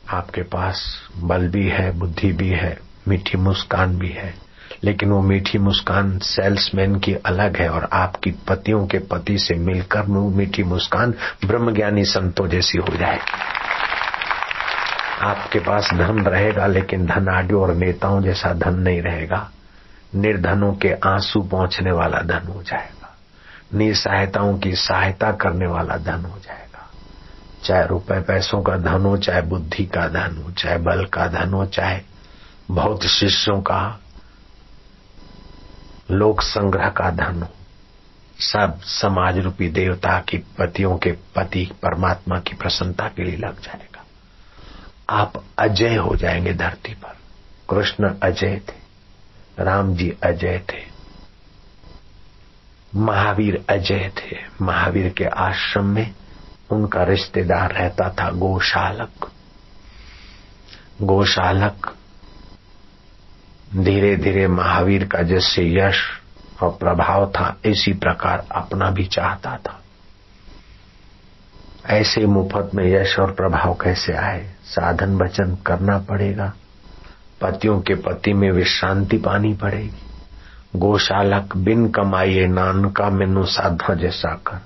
आपके पास बल भी है, बुद्धि भी है, मीठी मुस्कान भी है, लेकिन वो मीठी मुस्कान सेल्समैन की अलग है और आपकी पतियों के पति से मिलकर वो मीठी मुस्कान ब्रह्मज्ञानी संतों जैसी हो जाए। आपके पास धन रहेगा, लेकिन धनाढ्यों और नेताओं जैसा धन नहीं रहेगा। निर्धनों के आंसू पहुंचने वाला धन हो जाएगा, निसहायताओं की सहायता करने वाला धन हो जाएगा। चाहे रुपए पैसों का धन हो, चाहे बुद्धि का धन हो, चाहे बल का धन हो, चाहे बहुत शिष्यों का लोक संग्रह का धन हो, सब समाज रूपी देवता की पतियों के पति परमात्मा की प्रसन्नता के लिए लग जाएगा। आप अजय हो जाएंगे धरती पर। कृष्ण अजय थे, राम जी अजय थे, महावीर अजय थे। महावीर के आश्रम में उनका रिश्तेदार रहता था गोशालक। गोशालक धीरे धीरे महावीर का जैसे यश और प्रभाव था, इसी प्रकार अपना भी चाहता था। ऐसे मुफ्त में यश और प्रभाव कैसे आए? साधन वचन करना पड़ेगा, पतियों के पति में विश्रांति पानी पड़ेगी। गोशालक बिन कमाइए नानका मैनू साधा जैसा कर,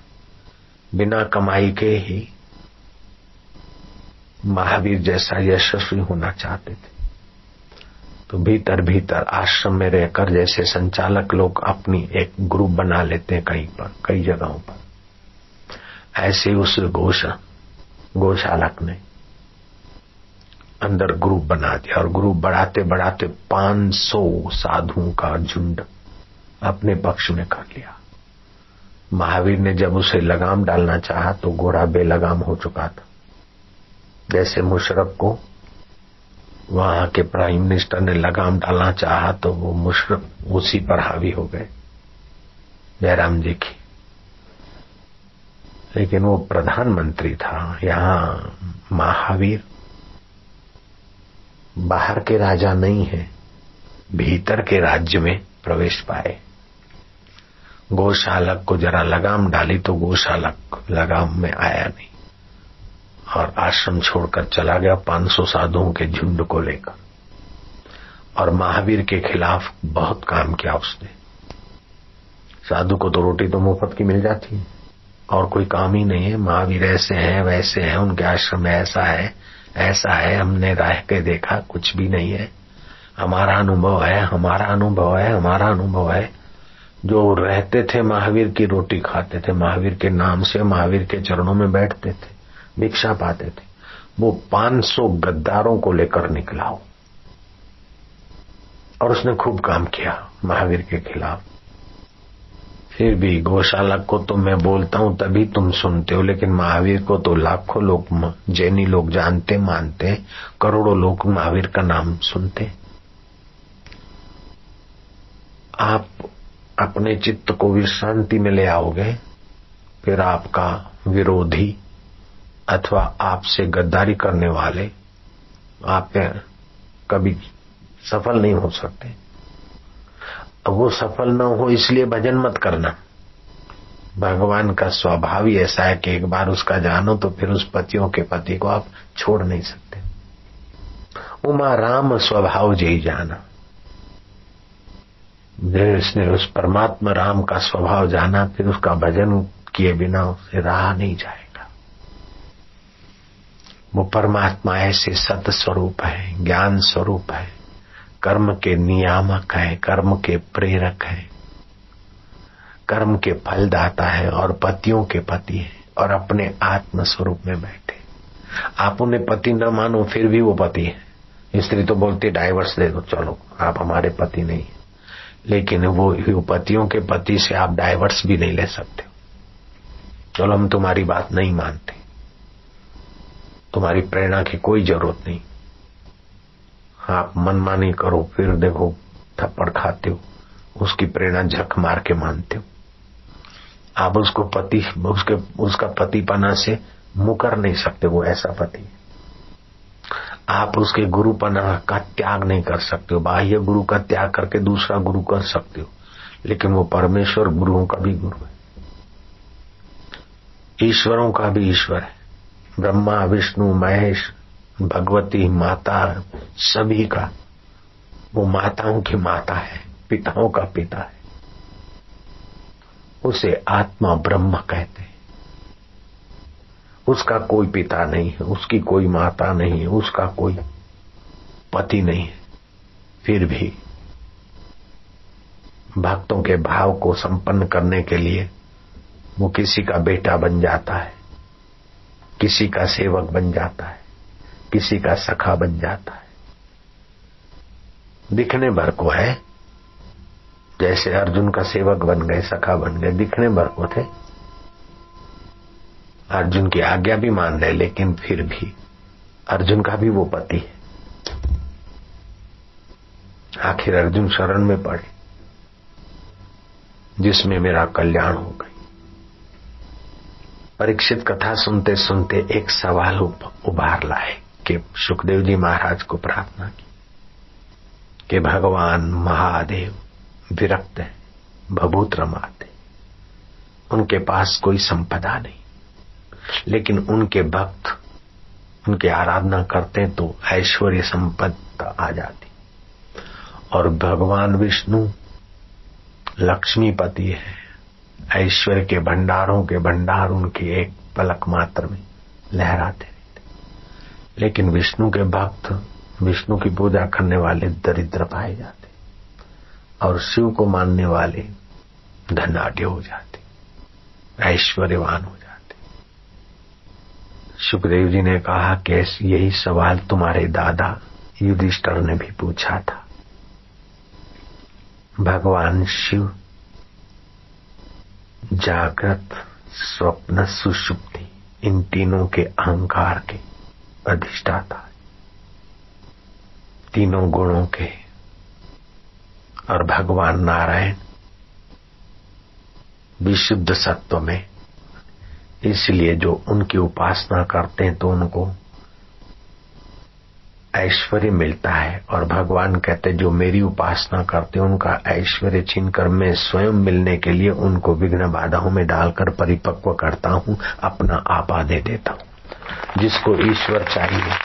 बिना कमाई के ही महावीर जैसा यशस्वी होना चाहते थे। तो भीतर भीतर आश्रम में रहकर जैसे संचालक लोग अपनी एक ग्रुप बना लेते हैं कहीं पर, कई जगहों पर, ऐसे उस गोशालक ने अंदर ग्रुप बना दिया और ग्रुप बढ़ाते बढ़ाते 500 साधुओं का झुंड अपने पक्ष में कर लिया। महावीर ने जब उसे लगाम डालना चाहा तो घोड़ा बेलगाम हो चुका था। जैसे मुशर्रफ को वहां के प्राइम मिनिस्टर ने लगाम डालना चाहा तो वो मुशर्रफ उसी पर हावी हो गए, जयराम जी की। लेकिन वो प्रधानमंत्री था। यहाँ महावीर बाहर के राजा नहीं है, भीतर के राज्य में प्रवेश पाए। गोशालक को जरा लगाम डाली तो गोशालक लगाम में आया नहीं और आश्रम छोड़कर चला गया 500 साधुओं के झुंड को लेकर। और महावीर के खिलाफ बहुत काम किया उसने। साधु को तो रोटी तो मुफ्त की मिल जाती है और कोई काम ही नहीं है। महावीर ऐसे हैं वैसे हैं, उनके आश्रम में ऐसा है ऐसा है, हमने रह के देखा कुछ भी नहीं है, हमारा अनुभव है हमारा अनुभव है हमारा अनुभव है। जो रहते थे महावीर की रोटी खाते थे, महावीर के नाम से महावीर के चरणों में बैठते थे, भिक्षा पाते थे। वो 500 गद्दारों को लेकर निकला हो और उसने खूब काम किया महावीर के खिलाफ। फिर भी गौशालक को तो मैं बोलता हूं तभी तुम सुनते हो, लेकिन महावीर को तो लाखों लोग, जैनी लोग जानते मानते, करोड़ों लोग महावीर का नाम सुनते। आप अपने चित्त को विश्रांति में ले आओगे, फिर आपका विरोधी अथवा आपसे गद्दारी करने वाले आप कभी सफल नहीं हो सकते। अब वो सफल न हो इसलिए भजन मत करना। भगवान का स्वभाव ही ऐसा है कि एक बार उसका जानो तो फिर उस पतियों के पति को आप छोड़ नहीं सकते। उमा राम स्वभाव जय जाना, जिसने उस परमात्मा राम का स्वभाव जाना फिर उसका भजन किए बिना उसे रहा नहीं जाएगा। वो परमात्मा ऐसे सत स्वरूप है, ज्ञान स्वरूप है, कर्म के नियामक है, कर्म के प्रेरक है, कर्म के फलदाता है और पतियों के पति है और अपने आत्म स्वरूप में बैठे। आप उन्हें पति न मानो फिर भी वो पति है। स्त्री तो बोलती डाइवर्स दे दो, चलो आप हमारे पति नहीं, लेकिन वो पतियों के पति से आप डाइवर्स भी नहीं ले सकते। चलो हम तुम्हारी बात नहीं मानते, तुम्हारी प्रेरणा की कोई जरूरत नहीं, आप मनमानी करो, फिर देखो थप्पड़ खाते हो, उसकी प्रेरणा झक मार के मानते हो। आप उसको पति उसका पतिपना से मुकर नहीं सकते, वो ऐसा पति। आप उसके गुरुपना का त्याग नहीं कर सकते हो। बाह्य गुरु का त्याग करके दूसरा गुरु कर सकते हो, लेकिन वो परमेश्वर गुरुओं का भी गुरु है, ईश्वरों का भी ईश्वर है। ब्रह्मा विष्णु महेश भगवती माता सभी का, वो माताओं की माता है, पिताओं का पिता है। उसे आत्मा ब्रह्म कहते हैं। उसका कोई पिता नहीं है, उसकी कोई माता नहीं है, उसका कोई पति नहीं है। फिर भी भक्तों के भाव को संपन्न करने के लिए वो किसी का बेटा बन जाता है, किसी का सेवक बन जाता है, किसी का सखा बन जाता है। दिखने भर को है, जैसे अर्जुन का सेवक बन गए, सखा बन गए, दिखने भर को थे। अर्जुन की आज्ञा भी मान रहे, लेकिन फिर भी अर्जुन का भी वो पति है। आखिर अर्जुन शरण में पड़े, जिसमें मेरा कल्याण हो गई। परीक्षित कथा सुनते सुनते एक सवाल उभार लाए कि सुखदेव जी महाराज को प्रार्थना की कि भगवान महादेव विरक्त है, भभूत रमाते, उनके पास कोई संपदा नहीं, लेकिन उनके भक्त उनकी आराधना करते तो ऐश्वर्य संपदा आ जाती। और भगवान विष्णु लक्ष्मीपति है, ऐश्वर्य के भंडारों के भंडार उनकी एक पलक मात्र में लहराते रहते। लेकिन विष्णु के भक्त, विष्णु की पूजा करने वाले दरिद्र पाए जाते और शिव को मानने वाले धनाढ्य हो जाते, ऐश्वर्यवान हो जाते। सुखदेव जी ने कहा कि यही सवाल तुम्हारे दादा युधिष्ठिर ने भी पूछा था। भगवान शिव जागृत, स्वप्न, सुषुप्ति, इन तीनों के अहंकार के अधिष्ठाता, तीनों गुणों के। और भगवान नारायण विशुद्ध सत्व में, इसलिए जो उनकी उपासना करते हैं तो उनको ऐश्वर्य मिलता है। और भगवान कहते जो मेरी उपासना करते हैं उनका ऐश्वर्य छीनकर मैं स्वयं मिलने के लिए उनको विघ्न बाधाओं में डालकर परिपक्व करता हूं, अपना आपा दे देता हूं। जिसको ईश्वर चाहिए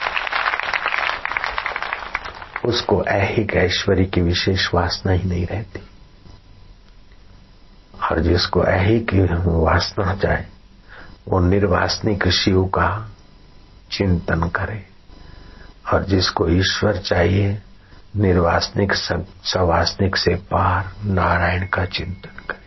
उसको ऐहिक ऐश्वर्य की विशेष वासना ही नहीं रहती, और जिसको ऐहिक वासना चाहे वो निर्वासनिक शिव का चिंतन करे, और जिसको ईश्वर चाहिए निर्वासनिक सवासनिक से पार नारायण का चिंतन करे।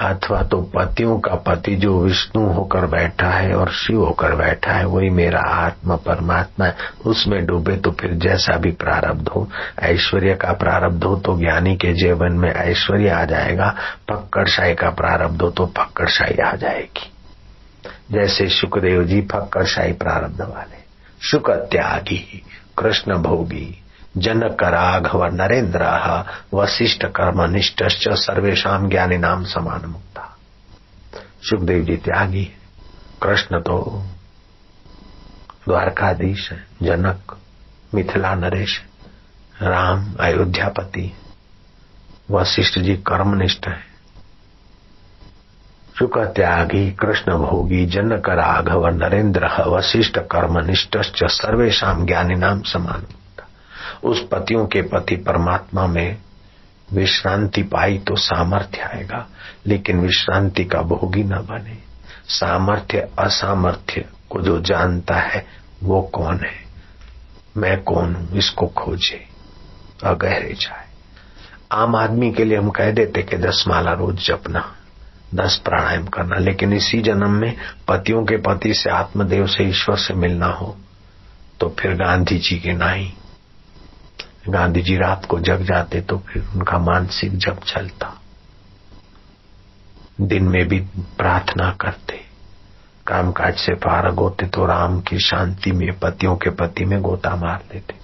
अथवा तो पतियों का पति जो विष्णु होकर बैठा है और शिव होकर बैठा है वही मेरा आत्मा परमात्मा है, उसमें डूबे तो फिर जैसा भी प्रारब्ध हो, ऐश्वर्य का प्रारब्ध हो तो ज्ञानी के जीवन में ऐश्वर्य आ जाएगा, फक्कड़शाही का प्रारब्ध हो तो फक्कड़शाही आ जाएगी। जैसे सुखदेव जी फक्कड़शाही प्रारब्ध वाले, शुक त्यागी कृष्ण भोगी जनक राघव नरेंद्र वशिष्ठ कर्मनिष्ठ सर्वेशाम ज्ञानी नाम समान मुक्ता। सुखदेव जी त्यागी, कृष्ण तो द्वारकाधीश है, जनक मिथिला नरेश, राम अयोध्यापति, वशिष्ठ जी कर्मनिष्ठ है। शुक त्यागी कृष्ण भोगी जनक राघव नरेंद्र वशिष्ठ कर्मनिष्ठ सर्वेशाम ज्ञानी नाम समान। उस पतियों के पति परमात्मा में विश्रांति पाई तो सामर्थ्य आएगा, लेकिन विश्रांति का भोगी न बने। सामर्थ्य असामर्थ्य को जो जानता है वो कौन है, मैं कौन हूं, इसको खोजे और गहरे जाए। आम आदमी के लिए हम कह देते कि 10 माला रोज जपना, 10 प्राणायाम करना, लेकिन इसी जन्म में पतियों के पति से आत्मदेव से ईश्वर से मिलना हो तो फिर गांधी जी के नहीं। गांधी जी रात को जग जाते तो फिर उनका मानसिक जप चलता, दिन में भी प्रार्थना करते, कामकाज से फारग होते तो राम की शांति में पतियों के पति में गोता मार देते।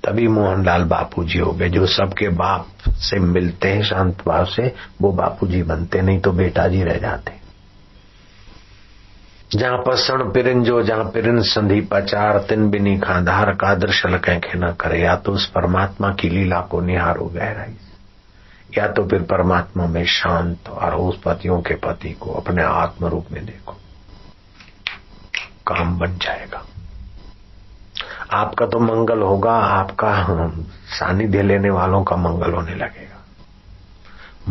तभी मोहनलाल बापूजी हो गए। जो सबके बाप से मिलते हैं शांत भाव से वो बापूजी बनते, नहीं तो बेटा जी रह जाते। जहां पसण पिरंजो जहां पिरन संधि पचार तिन बिनी खाधार का दर्शन कैखे न करे। या तो उस परमात्मा की लीला को निहारो गहराई से, या तो फिर परमात्मा में शांत और उस पतियों के पति को अपने आत्म रूप में देखो, काम बन जाएगा। आपका तो मंगल होगा, आपका सानिध्य लेने वालों का मंगल होने लगेगा।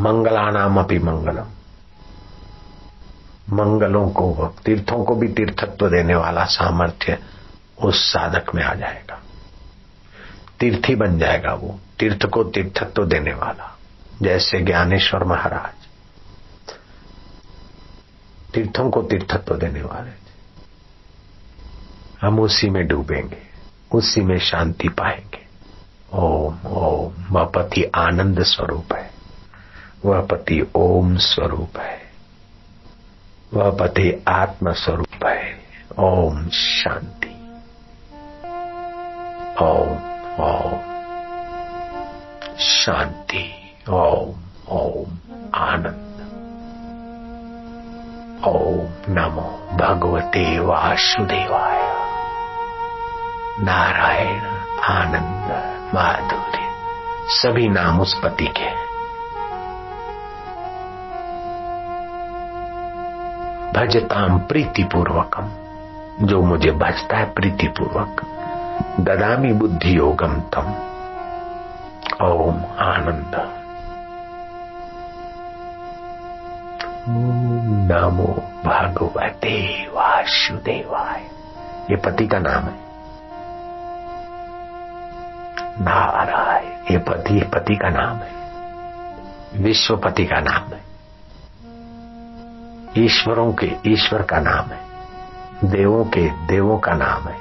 मंगलानाम अपि मंगलम, मंगलों को, तीर्थों को भी तीर्थत्व देने वाला सामर्थ्य उस साधक में आ जाएगा। तीर्थी बन जाएगा वो, तीर्थ को तीर्थत्व देने वाला। जैसे ज्ञानेश्वर महाराज तीर्थों को तीर्थत्व देने वाले थे, हम उसी में डूबेंगे, उसी में शांति पाएंगे। ओम ओम, वह पति आनंद स्वरूप है, वह पति ओम स्वरूप है, वह पति आत्म स्वरूप है। ओम शांति। ओम ओम शांति। ओम ओम आनंद। ओम नमो भगवते वासुदेवाय। नारायण, आनंद, माधुर्य, सभी नाम उस पति के। भजताम प्रीतिपूर्वकम, जो मुझे भजता है प्रीतिपूर्वक। ददामी बुद्धि योगम तम। ओम आनंद। ओम नमो भगवते वासुदेवाय। ये पति का नाम है। नारायण, ये पति का नाम है। विश्वपति का नाम है। ईश्वरों के ईश्वर का नाम है। देवों के देवों का नाम है।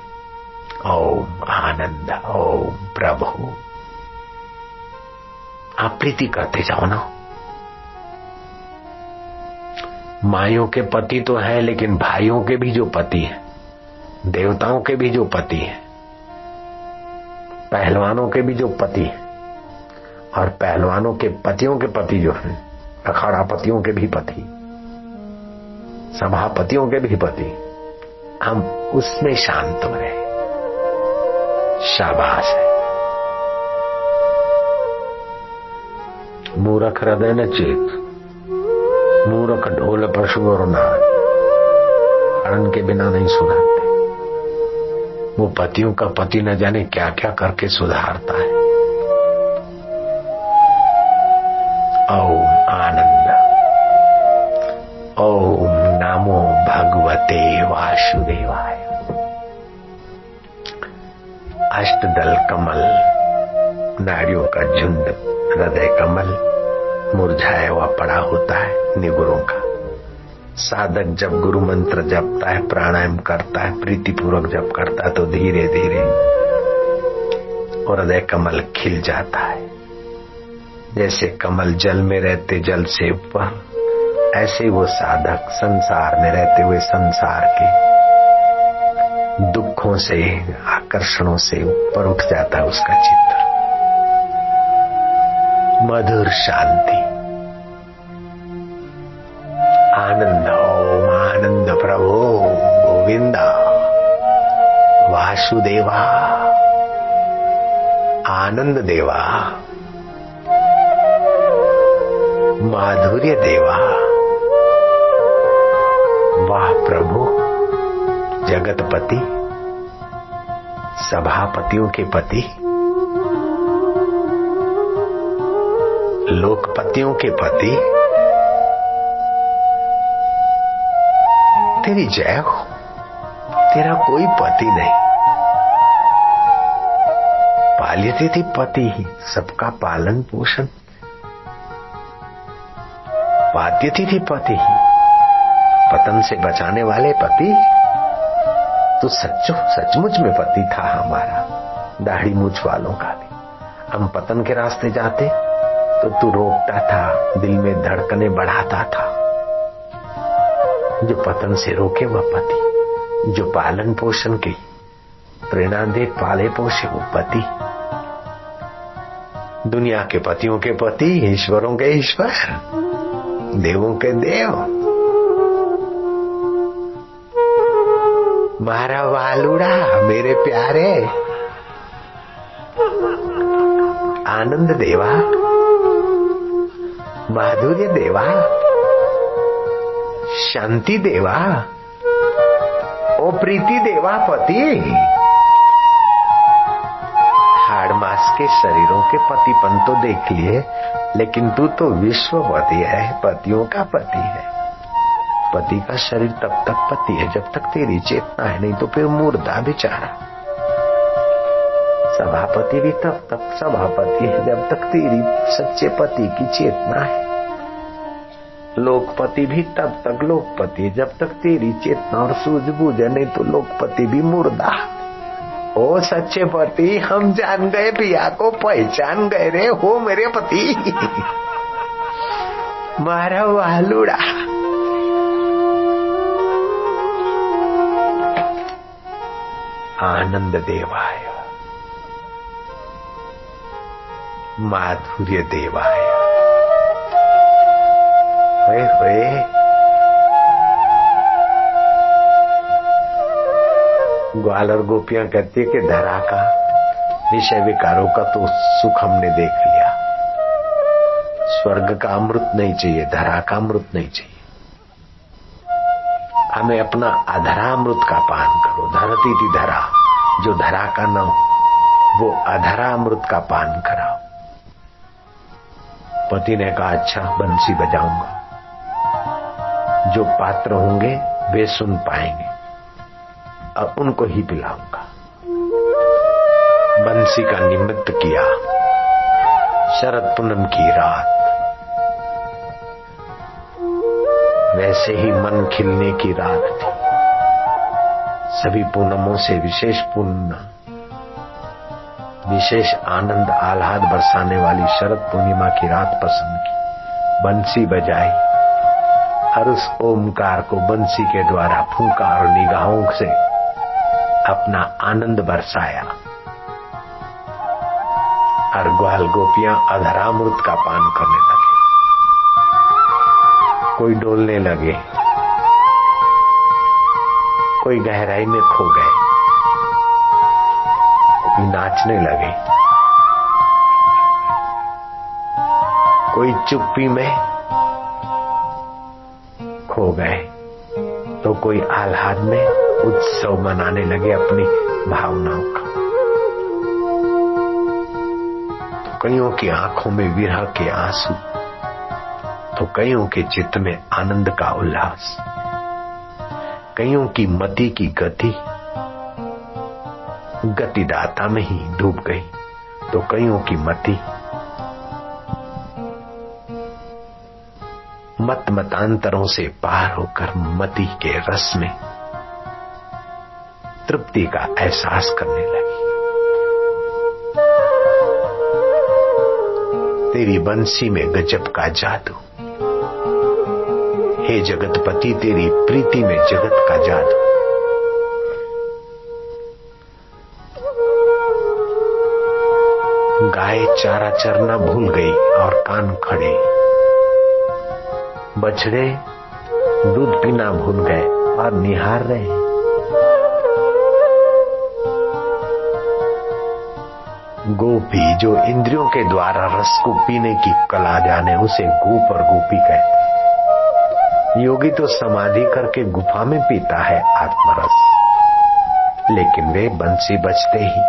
ओम आनंद। ओम प्रभु। आप प्रीति करते जाओ ना। माइयों के पति तो है, लेकिन भाइयों के भी जो पति है, देवताओं के भी जो पति है, पहलवानों के भी जो पति है, और पहलवानों के पतियों के पति जो है, अखाड़ापतियों के भी पति, सभापतियों के भी पति, हम उसमें शांत रहे। शाबाश है। मूर्ख हृदय न चेत, मूर्ख ढोल पशु और नाद, हरण के बिना नहीं सुधारते। वो पतियों का पति न जाने क्या क्या करके सुधारता है। ओम आनंद। ओम नमो भगवते वासुदेवाय। अष्टदल कमल, नारियों का झुंड, हृदय कमल मुरझाया हुआ पड़ा होता है निगुरों का। साधक जब गुरु मंत्र जपता है, प्राणायाम करता है, प्रीतिपूर्वक जप करता है, तो धीरे धीरे हृदय कमल खिल जाता है। जैसे कमल जल में रहते जल से ऊपर, ऐसे वो साधक संसार में रहते हुए संसार के दुखों से, आकर्षणों से ऊपर उठ जाता है उसका चित्त। मधुर शांति, आनंद। ओम आनंद प्रभु गोविंदा वासुदेवा, आनंद देवा, माधुर्य देवा। वाह प्रभु, जगतपति, सभापतियों के पति, लोकपतियों के पति, तेरी जय हो। तेरा कोई पति नहीं। पालिते थे पति ही, सबका पालन पोषण पाती थी पति ही। पतन से बचाने वाले पति, तो सचमुच में पति था हमारा, दाढ़ी मूछ वालों का भी। हम पतन के रास्ते जाते तो तू रोकता था, दिल में धड़कने बढ़ाता था। जो पतन से रोके वह पति, जो पालन पोषण की प्रेरणा दे, पाले पोषे वो पति। दुनिया के पतियों के पति, ईश्वरों के ईश्वर, देवों के देव। मारा वालुड़ा मेरे प्यारे, आनंद देवा, माधुर्य देवा, शांति देवा, ओ प्रीति देवा पति। दास के शरीरों के पतिपन तो देख लिए, लेकिन तू तो विश्वपति है, पतियों का पति है। पति का शरीर तब तक पति है जब तक तेरी चेतना है, नहीं तो फिर मुर्दा बेचारा। सभापति भी तब तक सभापति है जब तक तेरी सच्चे पति की चेतना है। लोकपति भी तब तक लोकपति है जब तक तेरी चेतना और सूझबूझ है, नहीं तो लोकपति भी मुर्दा। ओ सच्चे पति, हम जान गए, पिया को पहचान गए रे, हो मेरे पति। मारा वालुड़ा आनंद देवाय, माधुर्य देवाय। होए ग्वाल और गोपियां कहती है कि धरा का विषय विकारों का तो सुख हमने देख लिया, स्वर्ग का अमृत नहीं चाहिए, धरा का अमृत नहीं चाहिए, हमें अपना अधरा अमृत का पान करो। धरती थी धरा, जो धरा का न हो वो अधरा अमृत का पान कराओ। पति ने कहा अच्छा बंसी बजाऊंगा, जो पात्र होंगे वे सुन पाएंगे और उनको ही पिलाऊंगा। बंसी का निमित्त किया। शरद पूनम की रात, वैसे ही मन खिलने की रात थी। सभी पूनमों से विशेष पूर्ण, विशेष आनंद आह्लाद बरसाने वाली शरद पूर्णिमा की रात पसंद की। बंसी बजाई और उस ओमकार को बंसी के द्वारा फूंका और निगाहों से अपना आनंद बरसाया। और ग्वाल गोपियां अधरामृत का पान करने लगे। कोई डोलने लगे, कोई गहराई में खो गए, कोई नाचने लगे, कोई चुप्पी में खो गए, तो कोई आह्लाद में उत्सव मनाने लगे अपनी भावनाओं का। तो कईयों की आंखों में विरह के आंसू, तो कईयों के चित्त में आनंद का उल्लास, कईयों की मति की गतिदाता में ही डूब गई, तो कईयों की मति मतांतरों से पार होकर मति के रस में तृप्ति का एहसास करने लगी। तेरी बंसी में गजब का जादू, हे जगतपति तेरी प्रीति में जगत का जादू। गाय चारा चरना भूल गई और कान खड़े, बछड़े दूध पीना भूल गए और निहार रहे। गोपी जो इंद्रियों के द्वारा रस को पीने की कला जाने, उसे गोप और गोपी कहते। योगी तो समाधि करके गुफा में पीता है आत्मरस, लेकिन वे बंसी बजते ही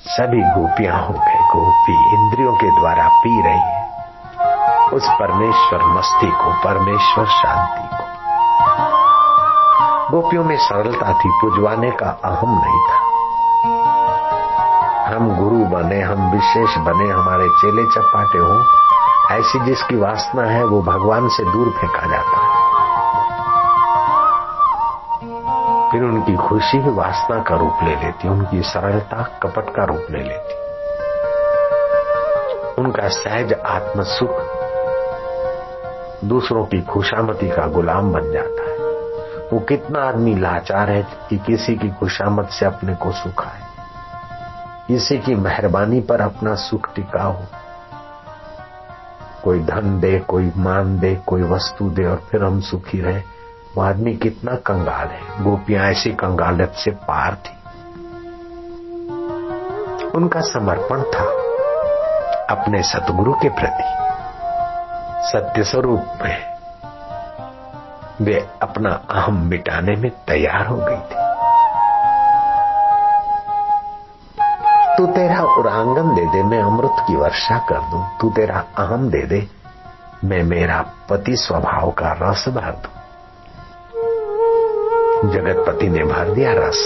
सभी गोपियां हो गए। गोपी इंद्रियों के द्वारा पी रही है उस परमेश्वर मस्ती को, परमेश्वर शांति को। गोपियों में सरलता थी, पुजवाने का अहम नहीं था। हम गुरु बने, हम विशेष बने, हमारे चेले चपाटे हों, ऐसी जिसकी वासना है वो भगवान से दूर फेंका जाता है। फिर उनकी खुशी वासना का रूप ले लेती, उनकी सरलता कपट का रूप ले लेती, उनका सहज आत्म सुख दूसरों की खुशामती का गुलाम बन जाता है। वो कितना आदमी लाचार है कि किसी की खुशामत से अपने को सुख आए, किसी की मेहरबानी पर अपना सुख टिका हो। कोई धन दे, कोई मान दे, कोई वस्तु दे और फिर हम सुखी रहे, वो आदमी कितना कंगाल है। गोपियां ऐसी कंगालियत से पार थी। उनका समर्पण था अपने सतगुरु के प्रति। सत्य स्वरूप में वे अपना अहम मिटाने में तैयार हो गई थी। तू तेरा उरांगन दे दे, मैं अमृत की वर्षा कर दूं। तू तेरा आम दे दे, मैं मेरा पति स्वभाव का रस भर दूं। जगतपति ने भर दिया रस।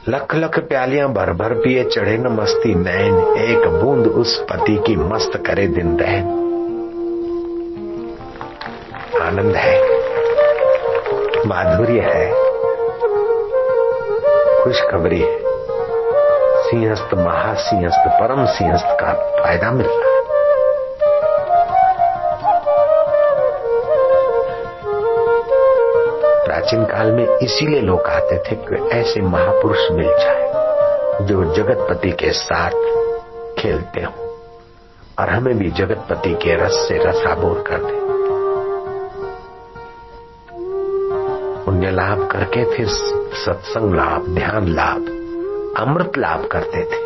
लख लख प्यालियां भर भर पिए चढ़े न मस्ती नैन, एक बूंद उस पति की मस्त करे दिन रहन। आनंद है, माधुर्य है, खुशखबरी है। सिंहस्थ, महासिंहस्थ, परम सिंहस्थ का फायदा मिल रहा है। प्राचीन काल में इसीलिए लोग आते थे कि ऐसे महापुरुष मिल जाए जो जगतपति के साथ खेलते हो और हमें भी जगतपति के रस से रसाबोर कर दे। पुण्य लाभ करके फिर सत्संग लाभ, ध्यान लाभ, अमृत लाभ करते थे।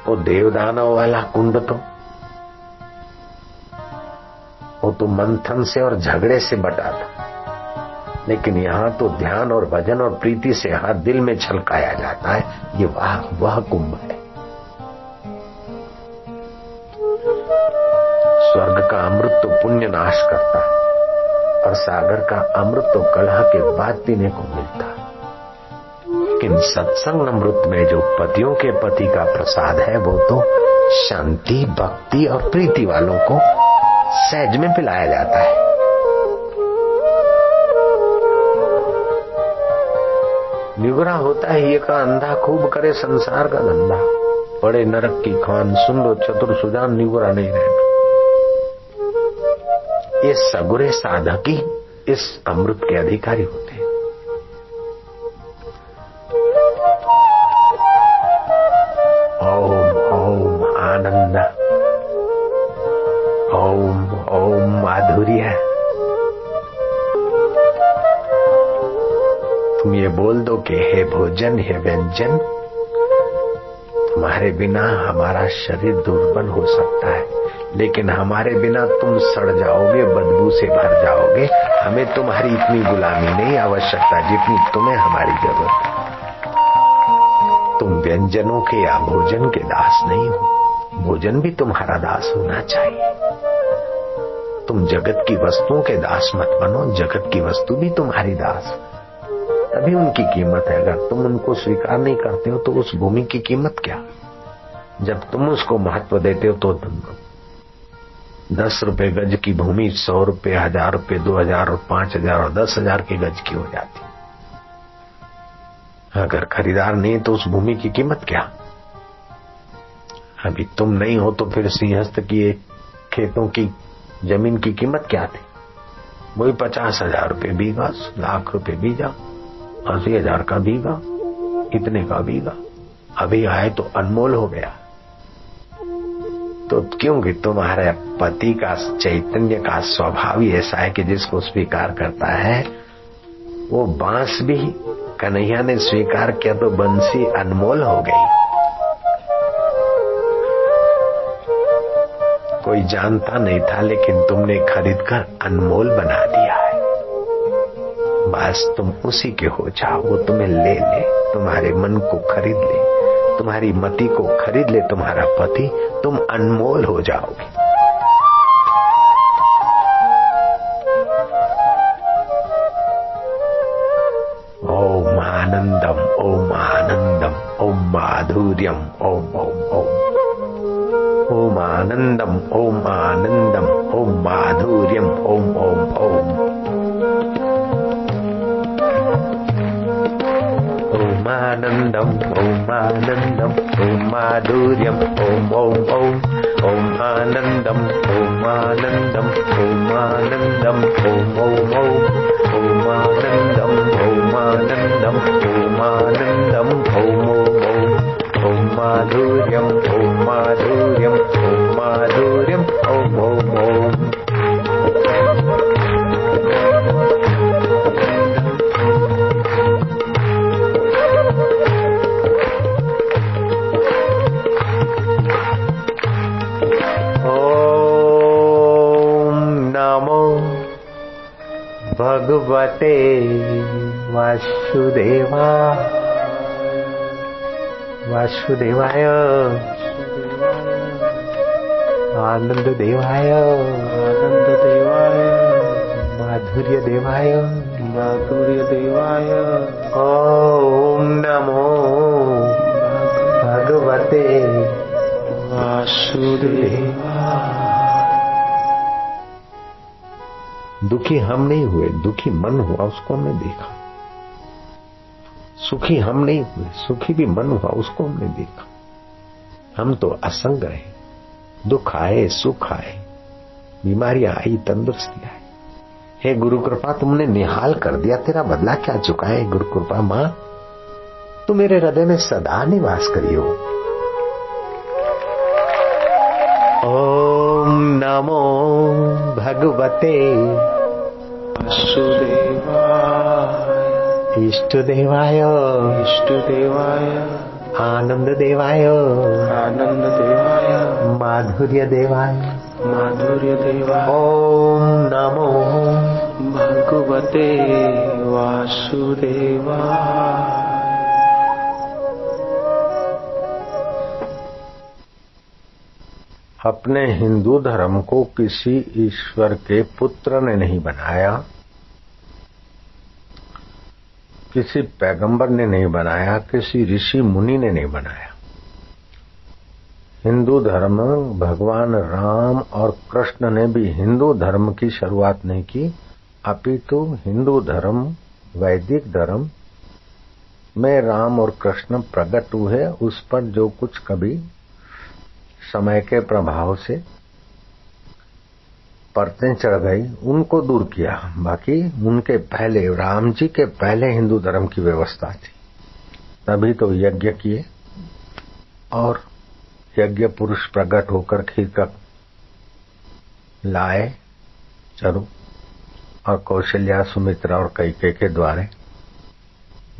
वो देवदानव वाला कुंड वो तो मंथन से और झगड़े से बटा था, लेकिन यहाँ तो ध्यान और भजन और प्रीति से हर दिल में छलकाया जाता है। ये वह कुंभ है। स्वर्ग का अमृत तो पुण्य नाश करता है और सागर का अमृत तो कलह के बाद पीने को मिलता है। लेकिन सत्संग अमृत में जो पतियों के पति का प्रसाद है वो तो शांति, भक्ति और प्रीति वालों को सहज में पिलाया जाता है। निगुरा होता है ये का अंधा, खूब करे संसार का धंधा, पड़े नरक की खान, सुन लो चतुर सुजान, निगुरा नहीं रहना। ये सगुरे साधक ही इस अमृत के अधिकारी होते हैं। ओम ओम आनंद, ओम ओम माधुर्य। तुम ये बोल दो कि हे भोजन, हे व्यंजन, तुम्हारे बिना हमारा शरीर दुर्बल हो सकता है, लेकिन हमारे बिना तुम सड़ जाओगे, बदबू से भर जाओगे। हमें तुम्हारी इतनी गुलामी नहीं, आवश्यकता जितनी तुम्हें हमारी जरूरत है। तुम व्यंजनों के या भोजन के दास नहीं हो, भोजन भी तुम्हारा दास होना चाहिए। तुम जगत की वस्तुओं के दास मत बनो, जगत की वस्तु भी तुम्हारी दास, तभी उनकी कीमत है। अगर तुम उनको स्वीकार नहीं करते हो तो उस भूमि की कीमत क्या? जब तुम उसको महत्व देते हो तो 10 रुपए गज की भूमि 100 रुपए, 1000 रुपए, 2000 और 5000 और 10,000 के गज की हो जाती। अगर खरीदार नहीं तो उस भूमि की कीमत क्या? अभी तुम नहीं हो तो फिर सिंहस्थ की खेतों की जमीन की कीमत क्या थी? वही 50,000 रुपए बीघा, लाख रुपए बीघा, 80,000 का बीघा, इतने का बीघा। अभी आए तो अनमोल हो गया। तो क्योंकि तुम्हारे पति का चैतन्य का स्वभाव ही ऐसा है कि जिसको स्वीकार करता है वो बांस भी कन्हैया ने स्वीकार किया तो बंसी अनमोल हो गई। कोई जानता नहीं था लेकिन तुमने खरीद कर अनमोल बना दिया है। बस तुम उसी के हो जाओ, वो तुम्हें ले ले, तुम्हारे मन को खरीद ले, तुम्हारी मति को खरीद ले तुम्हारा पति, तुम अनमोल हो जाओगे। ओम आनंदम, ओम आनंदम, ओम माधुर्यम, ओम ओम ओम। ओम आनंदम, ओम आनंदम, ओम माधुर्यम, ओम ओम ओम। ओम आनंदम, ओम आनंदम, ओम माधुर्यम, ओम ओम ओम। ओम आनंदम, ओम आनंदम, ओम आनंदम, ओम ओम ओम। ओम आनंदम, ओम आनंदम, ओम आनंदम, ओम ओम ओम। ओम माधुर्यम, ओम माधुर्यम, ओम माधुर्यम, ओम ओम ओम। भगवान भगवते वासुदेवा वासुदेवाय आनंद देवाय माधुर्य देवाय ओम नमो भगवते वासुदेवा। दुखी हम नहीं हुए, दुखी मन हुआ, उसको हमने देखा। सुखी हम नहीं हुए, सुखी भी मन हुआ, उसको हमने देखा। हम तो असंग रहे, दुख आए सुख आए, बीमारियां आई तंदुरुस्ती आई। हे गुरु कृपा, तुमने निहाल कर दिया, तेरा बदला क्या चुका है गुरु कृपा। मां तू मेरे हृदय में सदा निवास करियो। ओम नमो भगवते वासुदेवाय इष्ट देवाय आनंद देवाय माधुर्य देवाय ओम नमो भगवते वासुदेवाय। अपने हिंदू धर्म को किसी ईश्वर के पुत्र ने नहीं बनाया, किसी पैगंबर ने नहीं बनाया, किसी ऋषि मुनि ने नहीं बनाया। हिंदू धर्म भगवान राम और कृष्ण ने भी हिंदू धर्म की शुरुआत नहीं की, अपितु हिंदू धर्म वैदिक धर्म में राम और कृष्ण प्रकट हुए। उस पर जो कुछ कभी समय के प्रभाव से परतें चढ़ गई उनको दूर किया। बाकी उनके पहले, राम जी के पहले हिंदू धर्म की व्यवस्था थी। तभी तो यज्ञ किए और यज्ञ पुरुष प्रकट होकर खीर का लाए चरु, और कौशल्या सुमित्रा और कैकेयी के द्वारे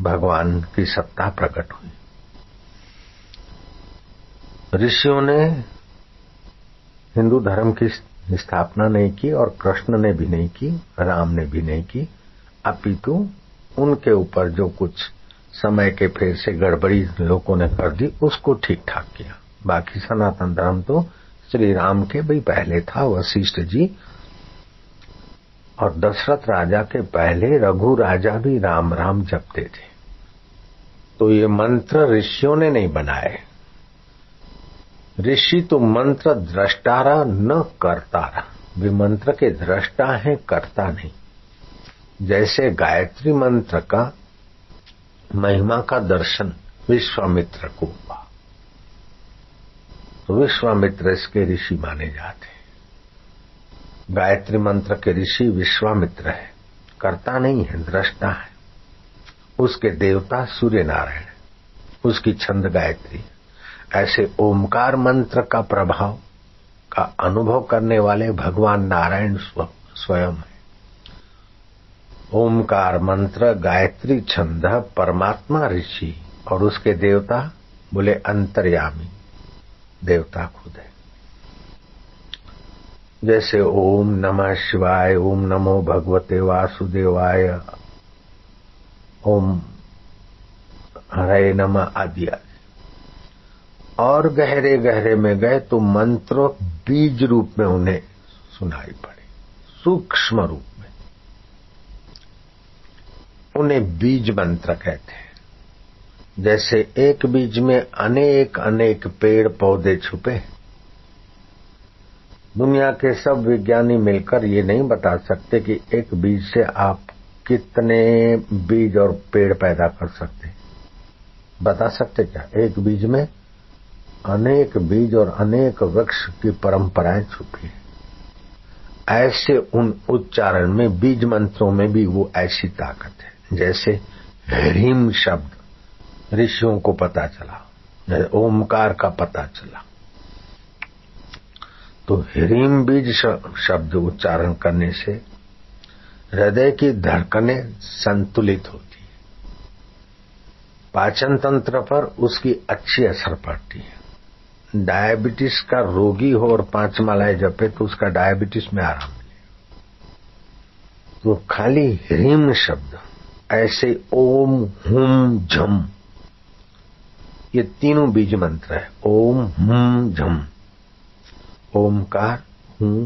भगवान की सत्ता प्रकट हुई। ऋषियों ने हिंदू धर्म की स्थापना नहीं की और कृष्ण ने भी नहीं की, राम ने भी नहीं की, अपितु उनके ऊपर जो कुछ समय के फेर से गड़बड़ी लोगों ने कर दी उसको ठीक ठाक किया। बाकी सनातन धर्म तो श्री राम के भी पहले था। वशिष्ठ जी और दशरथ राजा के पहले रघु राजा भी राम राम जपते थे। तो ये मंत्र ऋषियों ने नहीं बनाए। ऋषि तो मंत्र द्रष्टारा न करतारा, वे मंत्र के दृष्टा है, करता नहीं। जैसे गायत्री मंत्र का महिमा का दर्शन विश्वामित्र को हुआ, तो विश्वामित्र इसके ऋषि माने जाते हैं। गायत्री मंत्र के ऋषि विश्वामित्र है, करता नहीं है, दृष्टा है। उसके देवता सूर्य नारायण, उसकी छंद गायत्री। ऐसे ओमकार मंत्र का प्रभाव का अनुभव करने वाले भगवान नारायण स्वयं है। ओमकार मंत्र, गायत्री छंद, परमात्मा ऋषि और उसके देवता बोले अंतर्यामी देवता खुद है। जैसे ओम नमः शिवाय, ओम नमो भगवते वासुदेवाय, ओम हरे नमः आदि। और गहरे गहरे में गए तो मंत्र बीज रूप में उन्हें सुनाई पड़े, सूक्ष्म रूप में। उन्हें बीज मंत्र कहते हैं। जैसे एक बीज में अनेक अनेक पेड़ पौधे छुपे। दुनिया के सब विज्ञानी मिलकर ये नहीं बता सकते कि एक बीज से आप कितने बीज और पेड़ पैदा कर सकते। बता सकते क्या? एक बीज में अनेक बीज और अनेक वृक्ष की परंपराएं छुपी है। ऐसे उन उच्चारण में, बीज मंत्रों में भी वो ऐसी ताकत है। जैसे ह्रीम शब्द ऋषियों को पता चला, जैसे ओमकार का पता चला, तो ह्रीम बीज शब्द उच्चारण करने से हृदय की धड़कनें संतुलित होती है, पाचन तंत्र पर उसकी अच्छी असर पड़ती है। डायबिटीज का रोगी हो और 5 मालाएं जपे तो उसका डायबिटीज में आराम मिलेगा। तो खाली ह्रीम शब्द, ऐसे ओम हुम झम, ये तीनों बीज मंत्र है। ओम हुम झम, ओमकार, हूं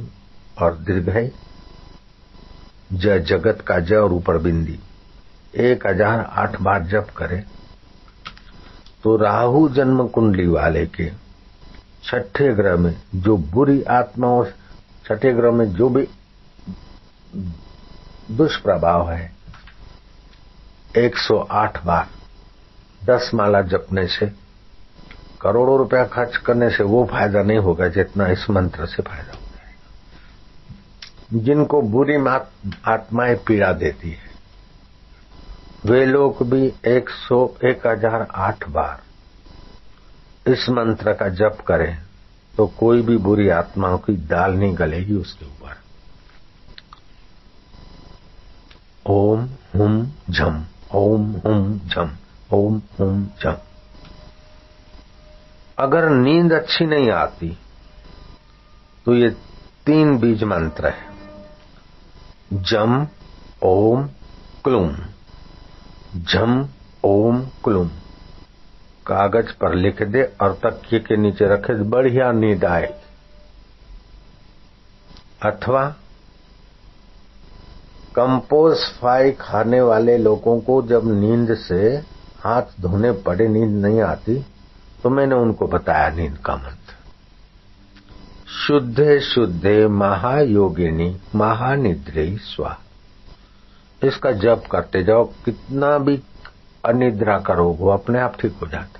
और दीर्घय, ज जगत का ज और ऊपर बिंदी, 1008 बार जप करे तो राहु जन्म कुंडली वाले के छठे ग्रह में जो बुरी आत्माओं, छठे ग्रह में जो भी दुष्प्रभाव है, 108 बार 10 माला जपने से, करोड़ों रुपया खर्च करने से वो फायदा नहीं होगा जितना इस मंत्र से फायदा हो जाएगा। जिनको बुरी आत्माएं पीड़ा देती है वे लोग भी 1008 बार इस मंत्र का जप करें तो कोई भी बुरी आत्माओं की दाल नहीं गलेगी उसके ऊपर। ओम हुम झम, ओम हुम झम, ओम हुम झम। अगर नींद अच्छी नहीं आती तो ये 3 बीज मंत्र है, जम ओम क्लूम, झम ओम क्लूम, कागज पर लिख दे और तकिए के नीचे रखे, बढ़िया नींद आए। अथवा कंपोज फाई खाने वाले लोगों को जब नींद से हाथ धोने पड़े, नींद नहीं आती, तो मैंने उनको बताया नींद का मंत्र, शुद्धे शुद्धे महायोगिनी महानिद्रे स्वा। इसका जप करते जाओ, कितना भी अनिद्रा करो वो अपने आप ठीक हो जाता।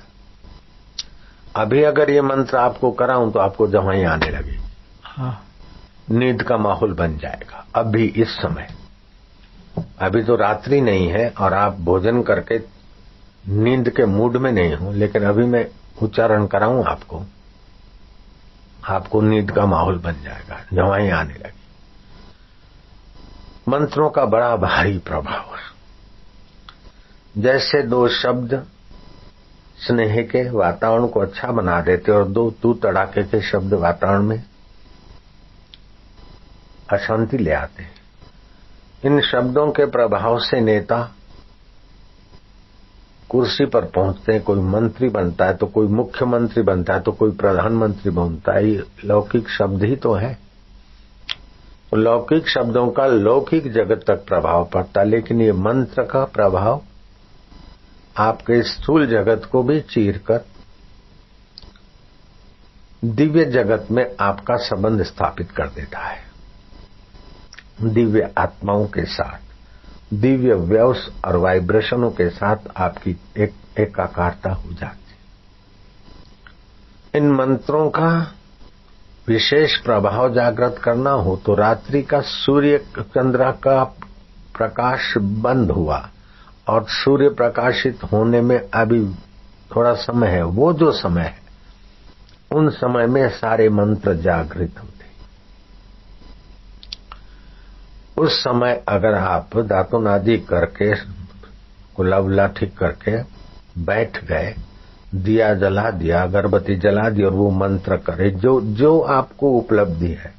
अभी अगर ये मंत्र आपको कराऊं तो आपको जवाई आने लगी, हाँ, नींद का माहौल बन जाएगा। अभी इस समय, अभी तो रात्रि नहीं है और आप भोजन करके नींद के मूड में नहीं हो, लेकिन अभी मैं उच्चारण कराऊं आपको नींद का माहौल बन जाएगा, जवाई आने लगी। मंत्रों का बड़ा भारी प्रभाव है। जैसे 2 शब्द स्नेह के वातावरण को अच्छा बना देते और 2 तू तड़ाके के शब्द वातावरण में अशांति ले आते। इन शब्दों के प्रभाव से नेता कुर्सी पर पहुंचते हैं, कोई मंत्री बनता है तो कोई मुख्यमंत्री बनता है तो कोई प्रधानमंत्री बनता है। ये लौकिक शब्द ही तो है। लौकिक शब्दों का लौकिक जगत तक प्रभाव पड़ता है, लेकिन ये मंत्र का प्रभाव आपके स्थूल जगत को भी चीरकर दिव्य जगत में आपका संबंध स्थापित कर देता है, दिव्य आत्माओं के साथ, दिव्य वेव्स और वाइब्रेशनों के साथ आपकी एकाकारता हो जाती। इन मंत्रों का विशेष प्रभाव जागृत करना हो तो रात्रि का सूर्य चंद्र का प्रकाश बंद हुआ और सूर्य प्रकाशित होने में अभी थोड़ा समय है, वो जो समय है उन समय में सारे मंत्र जागृत होते। उस समय अगर आप दातुन आदि करके कुलावला ठीक करके बैठ गए, दिया जला दिया, अगरबत्ती जला दी और वो मंत्र करे, जो आपको उपलब्धि है,